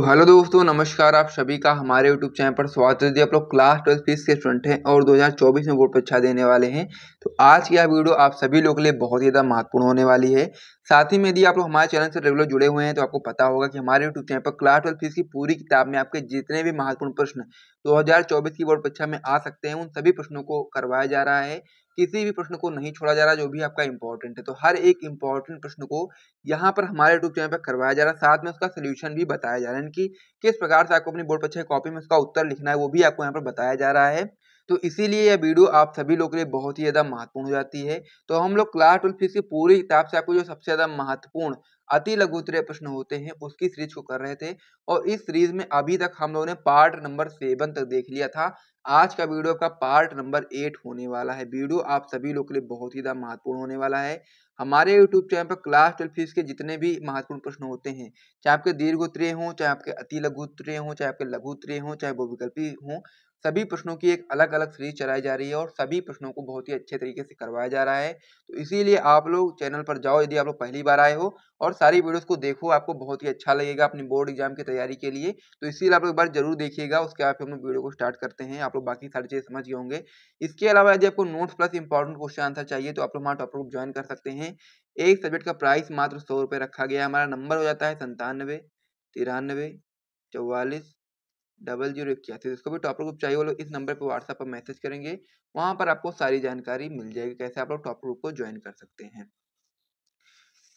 Hello दोस्तों, नमस्कार। आप सभी का हमारे यूट्यूब चैनल पर स्वागत है। यदि आप लोग क्लास 12 फीस के स्टूडेंट हैं और 2024 में बोर्ड परीक्षा देने वाले हैं तो आज की यह वीडियो आप सभी लोगों के लिए बहुत ही ज़्यादा महत्वपूर्ण होने वाली है। साथ ही में यदि आप लोग हमारे चैनल से रेगुलर जुड़े हुए हैं तो आपको पता होगा कि हमारे यूट्यूब चैनल पर क्लास 12 फीस की पूरी किताब में आपके जितने भी महत्वपूर्ण प्रश्न 2024 की बोर्ड परीक्षा में आ सकते हैं उन सभी प्रश्नों को करवाया जा रहा है। किसी भी प्रश्न को नहीं छोड़ा जा रहा जो भी आपका इंपॉर्टेंट है। तो हर एक इंपॉर्टेंट प्रश्न को यहाँ पर हमारे यूट्यूब चैनल पर करवाया जा रहा है, साथ में उसका सोल्यूशन भी बताया जा रहा है, यानी कि किस प्रकार से आपको अपनी बोर्ड परीक्षा की कॉपी में उसका उत्तर लिखना है वो भी आपको यहाँ पर बताया जा रहा है। तो इसीलिए यह वीडियो आप सभी लोगों के लिए बहुत ही ज़्यादा महत्वपूर्ण हो जाती है। तो हम लोग क्लास 12 फीस की पूरी किताब से आपको जो सबसे ज़्यादा महत्वपूर्ण अति लघु उत्तरीय प्रश्न होते हैं उसकी सीरीज को कर रहे थे और इस सीरीज में अभी तक हम लोगों ने पार्ट नंबर 7 तक देख लिया था। आज का वीडियो का पार्ट नंबर 8 होने वाला है। वीडियो आप सभी लोगों के लिए बहुत ही ज़्यादा महत्वपूर्ण होने वाला है। हमारे यूट्यूब चैनल पर क्लास 12 फीस के जितने भी महत्वपूर्ण प्रश्न होते हैं, चाहे आपके दीर्घ उत्तरीय हों, चाहे आपके अति लघु उत्तरीय हों, चाहे आपके लघु उत्तरीय हों, चाहे बहुविकल्पी हों, सभी प्रश्नों की एक अलग-अलग सीरीज चलाई जा रही है और सभी प्रश्नों को बहुत ही अच्छे तरीके से करवाया जा रहा है। तो इसीलिए आप लोग चैनल पर जाओ यदि आप लोग पहली बार आए हो और सारी वीडियोज़ को देखो, आपको बहुत ही अच्छा लगेगा अपनी बोर्ड एग्जाम की तैयारी के लिए। तो इसीलिए आप लोग एक बार ज़रूर देखिएगा, उसके बाद फिर हम लोग वीडियो को स्टार्ट करते हैं। आप लोग बाकी सारी चीज़ें समझ गए होंगे। इसके अलावा यदि आपको notes plus important question answer चाहिए तो आप लोग हमारा टॉपर ग्रुप ज्वाइन कर सकते हैं। एक सब्जेक्ट का प्राइस मात्र 100 रुपये रखा गया है। हमारा नंबर हो जाता है 97 93 44 0081। जिसको भी टॉपर ग्रुप चाहिए वो लोग इस नंबर पे व्हाट्सएप पर मैसेज करेंगे, वहाँ पर आपको सारी जानकारी मिल जाएगी कैसे आप लोग टॉपर ग्रुप को ज्वाइन कर सकते हैं।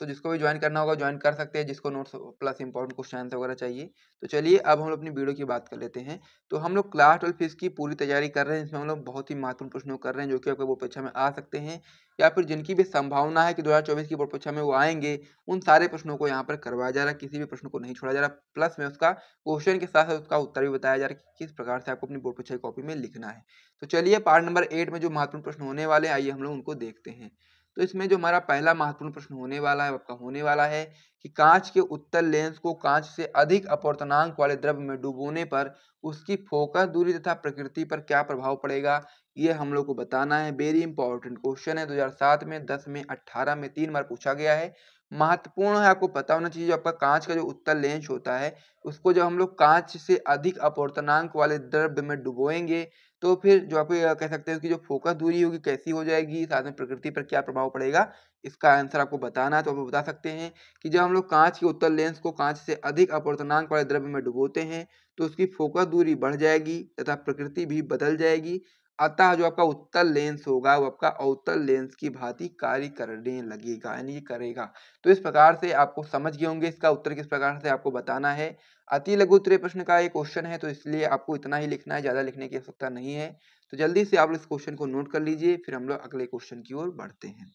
तो जिसको भी ज्वाइन करना होगा ज्वाइन कर सकते हैं, जिसको notes plus important question answer वगैरह चाहिए। तो चलिए अब हम लोग अपनी वीडियो की बात कर लेते हैं। तो हम लोग क्लास 12 फीस की पूरी तैयारी कर रहे हैं, इसमें हम लोग बहुत ही महत्वपूर्ण प्रश्नों कर रहे हैं जो कि आपके बोर्ड परीक्षा में आ सकते हैं या फिर जिनकी भी संभावना है कि 2024 की बोर्ड परीक्षा में वो आएंगे, उन सारे प्रश्नों को यहाँ पर करवाया जा रहा है। किसी भी प्रश्न को नहीं छोड़ा जा रहा, प्लस में उसका क्वेश्चन के साथ साथ उसका उत्तर भी बताया जा रहा है कि किस प्रकार से आपको अपनी बोर्ड परीक्षा की कॉपी में लिखना है। तो चलिए पार्ट नंबर 8 में जो महत्वपूर्ण प्रश्न होने वाले हैं आइए हम लोग उनको देखते हैं। तो इसमें जो हमारा पहला महत्वपूर्ण प्रश्न होने वाला है, वो आपका होने वाला है कि कांच के उत्तल लेंस को कांच से अधिक अपवर्तनांक वाले द्रव्य में डुबोने पर उसकी फोकस दूरी तथा प्रकृति पर क्या प्रभाव पड़ेगा, ये हम लोग को बताना है। वेरी इंपॉर्टेंट क्वेश्चन है, 2007 में, 10 में, 18 में 3 बार पूछा गया है। महत्वपूर्ण है, आपको पता होना चाहिए। जो आपका कांच का जो उत्तल लेंस होता है उसको जब हम लोग कांच से अधिक अपवर्तनांक वाले द्रव्य में डुबोएंगे तो फिर जो आप कह सकते हैं कि जो फोकस दूरी होगी कैसी हो जाएगी, साथ में प्रकृति पर क्या प्रभाव पड़ेगा, इसका आंसर आपको बताना है। तो आप बता सकते हैं कि जब हम लोग कांच के उत्तल लेंस को कांच से अधिक अपवर्तनांक वाले द्रव्य में डुबोते हैं तो उसकी फोकस दूरी बढ़ जाएगी तथा प्रकृति भी बदल जाएगी। अतः जो आपका उत्तल लेंस होगा वो आपका अवतल लेंस की भांति कार्य करने लगेगा, यानी ये करेगा। तो इस प्रकार से आपको समझ गए होंगे इसका उत्तर किस प्रकार से आपको बताना है। अति लघु उत्तरीय प्रश्न का ये क्वेश्चन है तो इसलिए आपको इतना ही लिखना है, ज़्यादा लिखने की आवश्यकता नहीं है। तो जल्दी से आप इस क्वेश्चन को नोट कर लीजिए, फिर हम लोग अगले क्वेश्चन की ओर बढ़ते हैं।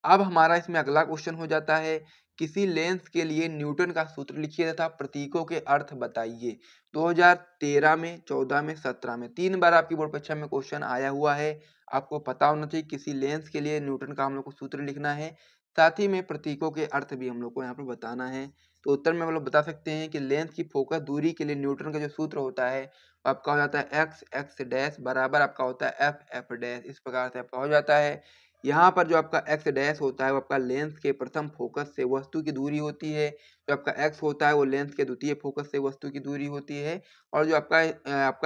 अब हमारा इसमें अगला क्वेश्चन हो जाता है, किसी लेंस के लिए न्यूटन का सूत्र लिखिए तथा प्रतीकों के अर्थ बताइए। 2013 में, 14 में, 17 में 3 बार आपकी बोर्ड परीक्षा में क्वेश्चन आया हुआ है। आपको पता होना चाहिए किसी लेंस के लिए न्यूटन का हम लोग को सूत्र लिखना है, साथ ही में प्रतीकों के अर्थ भी हम लोग को यहाँ पर बताना है। तो उत्तर में हम लोग बता सकते हैं कि लेंस की फोकस दूरी के लिए न्यूटन का जो सूत्र होता है वो आपका हो जाता है एक्स एक्स डैश बराबर आपका होता है एफ एफ डैश। इस प्रकार से आपका हो जाता है। यहाँ पर जो आपका एक्स डैश होता है वो आपका लेंस के प्रथम फोकस से वस्तु की दूरी होती है। जो आपका एक्स होता है वो लेंस के द्वितीय फोकस से वस्तु की दूरी होती है। और जो आपका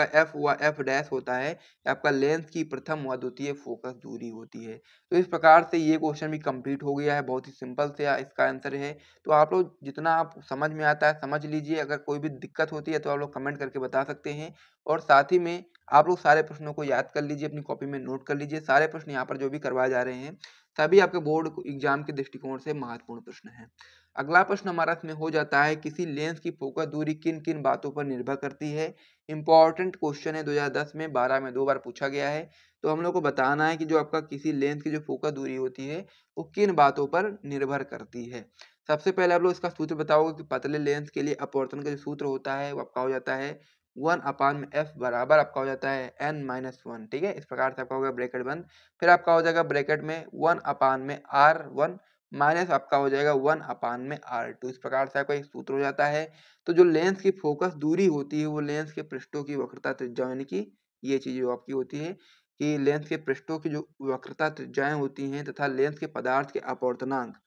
एफ हुआ एफ डैश होता है आपका लेंस की प्रथम व द्वितीय फोकस दूरी होती है। तो इस प्रकार से ये क्वेश्चन भी कंप्लीट हो गया है, बहुत ही सिंपल से इसका आंसर है। तो आप लोग जितना आप समझ में आता है समझ लीजिए, अगर कोई भी दिक्कत होती है तो आप लोग कमेंट करके बता सकते हैं। और साथ ही में आप लोग सारे प्रश्नों को याद कर लीजिए, अपनी कॉपी में नोट कर लीजिए। सारे प्रश्न यहाँ पर जो भी करवाए जा रहे हैं सभी आपके बोर्ड एग्जाम के दृष्टिकोण से महत्वपूर्ण प्रश्न है। अगला प्रश्न हमारा इसमें हो जाता है, किसी लेंस की फोकस दूरी किन किन बातों पर निर्भर करती है। इंपॉर्टेंट क्वेश्चन है, 2010 में, 12 में 2 बार पूछा गया है। तो हम लोग को बताना है कि जो आपका किसी लेंस की जो फोकस दूरी होती है वो किन बातों पर निर्भर करती है। सबसे पहले आप लोग इसका सूत्र बताओगे कि पतले लेंस के लिए अपवर्तन का जो सूत्र होता है वो आपका हो जाता है 1/f बराबर आपका हो जाता है n-1। ठीक है, इस प्रकार से आपका होगा ब्रैकेट बंद। फिर आपका हो जाएगा ब्रैकेट में 1/r1 माइनस आपका हो जाएगा 1/r2। इस प्रकार से आपका एक सूत्र हो जाता है। तो जो लेंस की फोकस दूरी होती है वो लेंस के पृष्ठों की वक्रता त्रिज्या, यानी कि ये चीज जो आपकी होती है कि लेंस के पृष्ठों की जो वक्रता त्रिज्याएं होती हैं तथा लेंस के पदार्थ के अपवर्तनांक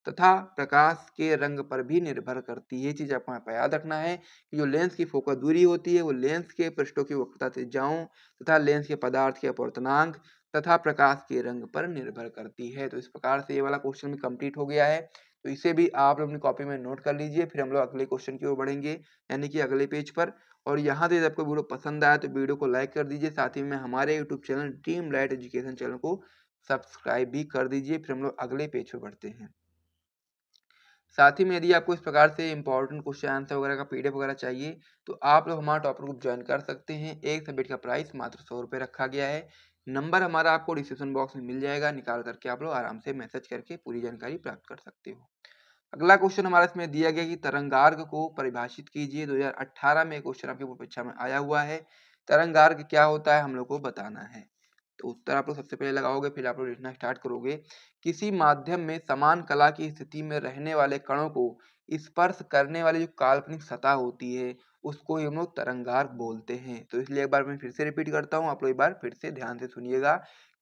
तथा प्रकाश के रंग पर भी निर्भर करती है। ये चीज आपको यहाँ पर याद रखना है कि जो लेंस की फोकस दूरी होती है वो लेंस के पृष्ठों की वक्रता त्रिज्याओं तथा लेंस के पदार्थ के अपवर्तनांक तथा प्रकाश के रंग पर निर्भर करती है। तो इस प्रकार से ये वाला क्वेश्चन भी कंप्लीट हो गया है। तो इसे भी आप लोग अपनी कॉपी में नोट कर लीजिए। फिर हम लोग अगले क्वेश्चन की ओर बढ़ेंगे, यानी कि अगले पेज पर। और यहाँ से यदि आपको वीडियो पसंद आया तो वीडियो को लाइक कर दीजिए, साथ ही में हमारे YouTube channel dream light education channel को सब्सक्राइब भी कर दीजिए। फिर हम लोग अगले पेज पर बढ़ते हैं। साथ ही में यदि आपको इस प्रकार से इंपॉर्टेंट क्वेश्चन आंसर वगैरह का पीडीएफ वगैरह चाहिए तो आप लोग हमारा टॉपर ग्रुप ज्वाइन कर सकते हैं। एक सब्जेक्ट का प्राइस मात्र 100 रुपये रखा गया है। नंबर हमारा आपको डिस्क्रिप्शन बॉक्स में मिल जाएगा, निकाल करके आप लोग आराम से मैसेज करके पूरी जानकारी प्राप्त कर सकते हो। अगला क्वेश्चन हमारा इसमें दिया गया कि तरंगार्ग को परिभाषित कीजिए। 2018 में क्वेश्चन आपकी परीक्षा में आया हुआ है। तरंगार्ग क्या होता है हम लोग को बताना है। तो उत्तर आप लोग सबसे पहले लगाओगे, फिर आप लोग लिखना स्टार्ट करोगे। किसी माध्यम में समान कला की स्थिति में रहने वाले कणों को स्पर्श करने वाली जो काल्पनिक सतह होती है उसको हम लोग तरंगार्ग बोलते हैं। तो इसलिए एक बार मैं फिर से रिपीट करता हूँ, आप लोग एक बार फिर से ध्यान से सुनिएगा।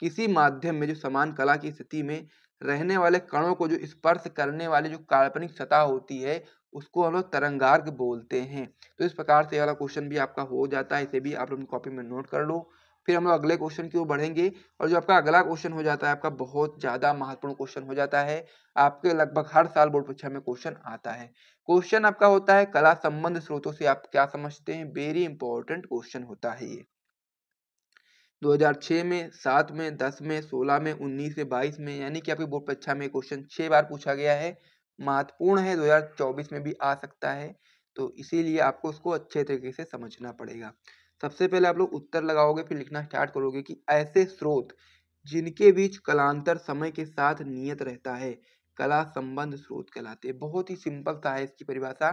किसी माध्यम में जो समान कला की स्थिति में रहने वाले कणों को जो स्पर्श करने वाली जो काल्पनिक सतह होती है उसको हम लोग तरंगार्ग बोलते हैं। तो इस प्रकार से वाला क्वेश्चन भी आपका हो जाता है, इसे भी आप लोग कॉपी में नोट कर लो। फिर हम लोग अगले क्वेश्चन की ओर बढ़ेंगे। और जो आपका अगला क्वेश्चन हो जाता है आपका बहुत ज्यादा महत्वपूर्ण क्वेश्चन हो जाता है। आपके लगभग हर साल बोर्ड परीक्षा में क्वेश्चन आता है। क्वेश्चन आपका होता है कला संबंध स्रोतों से आप क्या समझते हैं। वेरी इंपॉर्टेंट क्वेश्चन होता है ये। 2006 में, 7 में, 10 में, 16 में, 19 में, 22 में, यानी कि आपकी बोर्ड परीक्षा में क्वेश्चन 6 बार पूछा गया है। महत्वपूर्ण है, 2024 में भी आ सकता है। तो इसीलिए आपको उसको अच्छे तरीके से समझना पड़ेगा। सबसे पहले आप लोग उत्तर लगाओगे, फिर लिखना स्टार्ट करोगे कि ऐसे स्रोत जिनके बीच कलांतर समय के साथ नियत रहता है कला संबंध स्रोत कहलाते हैं। बहुत ही सिंपल सा है इसकी परिभाषा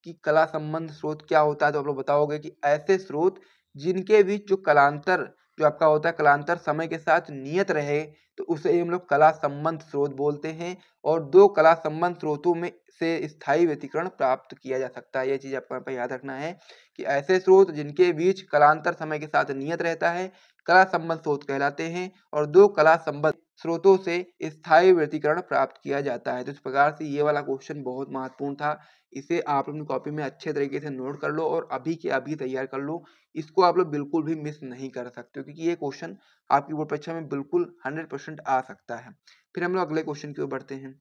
कि कला संबंध स्रोत क्या होता है। तो आप लोग बताओगे कि ऐसे स्रोत जिनके बीच जो कलांतर जो आपका होता है कलांतर समय के साथ नियत रहे तो उसे हम लोग कला संबंध स्रोत बोलते हैं। और दो कला संबंध स्रोतों में से स्थायी व्यतिकरण प्राप्त किया जा सकता है। यह चीज आपको यहाँ पर याद रखना है कि ऐसे स्रोत जिनके बीच कलांतर समय के साथ नियत रहता है कला संबंध स्रोत कहलाते हैं। और दो कला संबंध स्रोतों से स्थायी व्यतिकरण प्राप्त किया जाता है। तो इस प्रकार से ये वाला क्वेश्चन बहुत महत्वपूर्ण था। इसे आप अपनी कॉपी में अच्छे तरीके से नोट कर लो और अभी के अभी तैयार कर लो। इसको आप लोग बिल्कुल भी मिस नहीं कर सकते हो क्योंकि ये क्वेश्चन आपकी बोर्ड परीक्षा में बिल्कुल 100% आ सकता है। फिर हम लोग अगले क्वेश्चन की ओर बढ़ते हैं।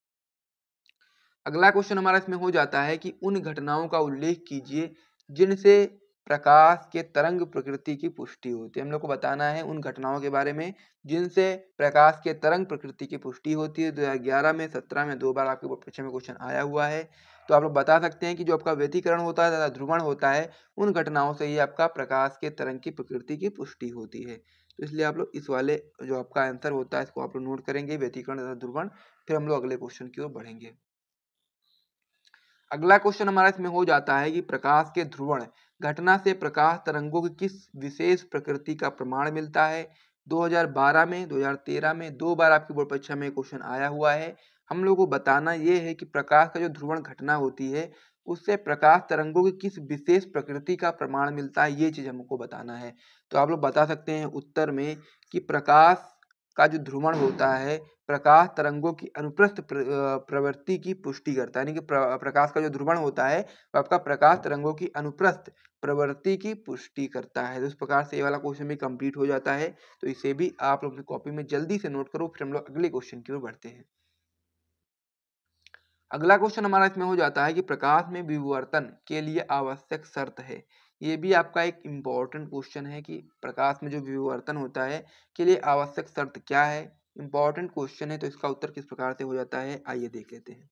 अगला क्वेश्चन हमारा इसमें हो जाता है कि उन घटनाओं का उल्लेख कीजिए जिनसे प्रकाश के तरंग प्रकृति की पुष्टि होती है। हम लोग को बताना है उन घटनाओं के बारे में जिनसे प्रकाश के तरंग प्रकृति की पुष्टि होती है। 2011 में, 17 में 2 बार आपके बोर्ड परीक्षा में क्वेश्चन आया हुआ है। तो आप लोग बता सकते हैं कि जो आपका व्यतिकरण होता है तथा ध्रुवण होता है उन घटनाओं से ही आपका प्रकाश के तरंग की प्रकृति की पुष्टि होती है। तो इसलिए आप लोग इस वाले जो आपका आंसर होता है इसको आप लोग नोट करेंगे, व्यतिकरण तथा ध्रुवण। फिर हम लोग अगले क्वेश्चन की ओर बढ़ेंगे। अगला क्वेश्चन हमारा इसमें हो जाता है कि प्रकाश के ध्रुवण घटना से प्रकाश तरंगों की किस विशेष प्रकृति का प्रमाण मिलता है। 2012 में, 2013 में 2 बार आपकी बोर्ड परीक्षा में क्वेश्चन आया हुआ है। हम लोग को बताना ये है कि प्रकाश का जो ध्रुवण घटना होती है उससे प्रकाश तरंगों की किस विशेष प्रकृति का प्रमाण मिलता है, ये चीज हमको बताना है। तो आप लोग बता सकते हैं उत्तर में कि प्रकाश का जो ध्रुवण होता है प्रकाश तरंगों की अनुप्रस्थ प्रवृत्ति की पुष्टि करता है। यानी कि प्रकाश का जो ध्रुवण होता है वो आपका प्रकाश तरंगों की अनुप्रस्थ प्रवृत्ति की पुष्टि करता है। तो इस प्रकार से ये वाला क्वेश्चन भी कंप्लीट हो जाता है। तो इसे भी आप लोग अपनी कॉपी में जल्दी से नोट करो। फिर हम लोग अगले क्वेश्चन की ओर बढ़ते हैं। अगला क्वेश्चन हमारा इसमें हो जाता है कि प्रकाश में विवर्तन के लिए आवश्यक शर्त है। ये भी आपका एक इम्पॉर्टेंट क्वेश्चन है कि प्रकाश में जो विवर्तन होता है के लिए आवश्यक शर्त क्या है। इम्पॉर्टेंट क्वेश्चन है, तो इसका उत्तर किस प्रकार से हो जाता है आइए देख लेते हैं।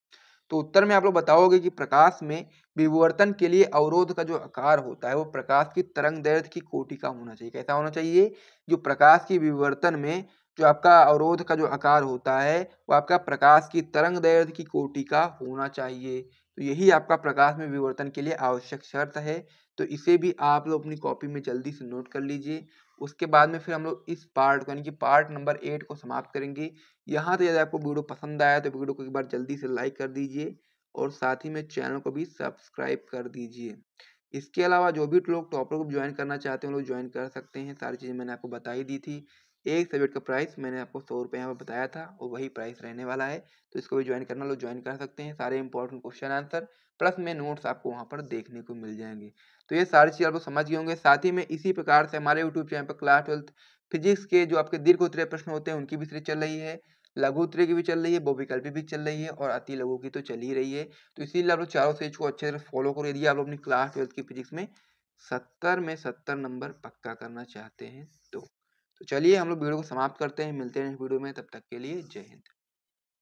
तो उत्तर में आप लोग बताओगे कि प्रकाश में विवर्तन के लिए अवरोध का जो आकार होता है वो प्रकाश की तरंगदैर्घ्य की कोटि का होना चाहिए। कैसा होना चाहिए? जो प्रकाश की विवर्तन में जो आपका अवरोध का जो आकार होता है वो आपका प्रकाश की तरंगदैर्घ्य की कोटि का होना चाहिए। तो यही आपका प्रकाश में विवर्तन के लिए आवश्यक शर्त है। तो इसे भी आप लोग अपनी कॉपी में जल्दी से नोट कर लीजिए। उसके बाद में फिर हम लोग इस पार्ट को यानी कि पार्ट नंबर 8 को समाप्त करेंगे। यहाँ तक यदि आपको वीडियो पसंद आया तो वीडियो को एक बार जल्दी से लाइक कर दीजिए और साथ ही में चैनल को भी सब्सक्राइब कर दीजिए। इसके अलावा जो भी लोग टॉपर ग्रुप ज्वाइन करना चाहते हैं वो लोग ज्वाइन कर सकते हैं। सारी चीज़ें मैंने आपको बता ही दी थी। एक सब्जेक्ट का प्राइस मैंने आपको 100 रुपये यहाँ पर बताया था और वही प्राइस रहने वाला है। तो इसको भी ज्वाइन करना लो ज्वाइन कर सकते हैं। सारे इंपॉर्टेंट क्वेश्चन आंसर प्लस में नोट्स आपको वहाँ पर देखने को मिल जाएंगे। तो ये सारी चीज़ आप लोग समझ गए होंगे। साथ ही में इसी प्रकार से हमारे यूट्यूब चैनल पर क्लास 12 फिजिक्स के जो आपके दीर्घ उत्तरीय प्रश्न होते हैं उनकी भी सीरीज चल रही है, लघु उत्तरीय की भी चल रही है, बहुविकल्पी भी चल रही है और अति लघु की तो चल ही रही है। तो इसीलिए आप लोग चारों सीरीज को अच्छे से फॉलो करो यदि आप लोग अपनी क्लास 12 की फिजिक्स में 70 में 70 नंबर पक्का करना चाहते हैं तो चलिए हम लोग वीडियो को समाप्त करते हैं। मिलते हैं वीडियो में, तब तक के लिए जय हिंद।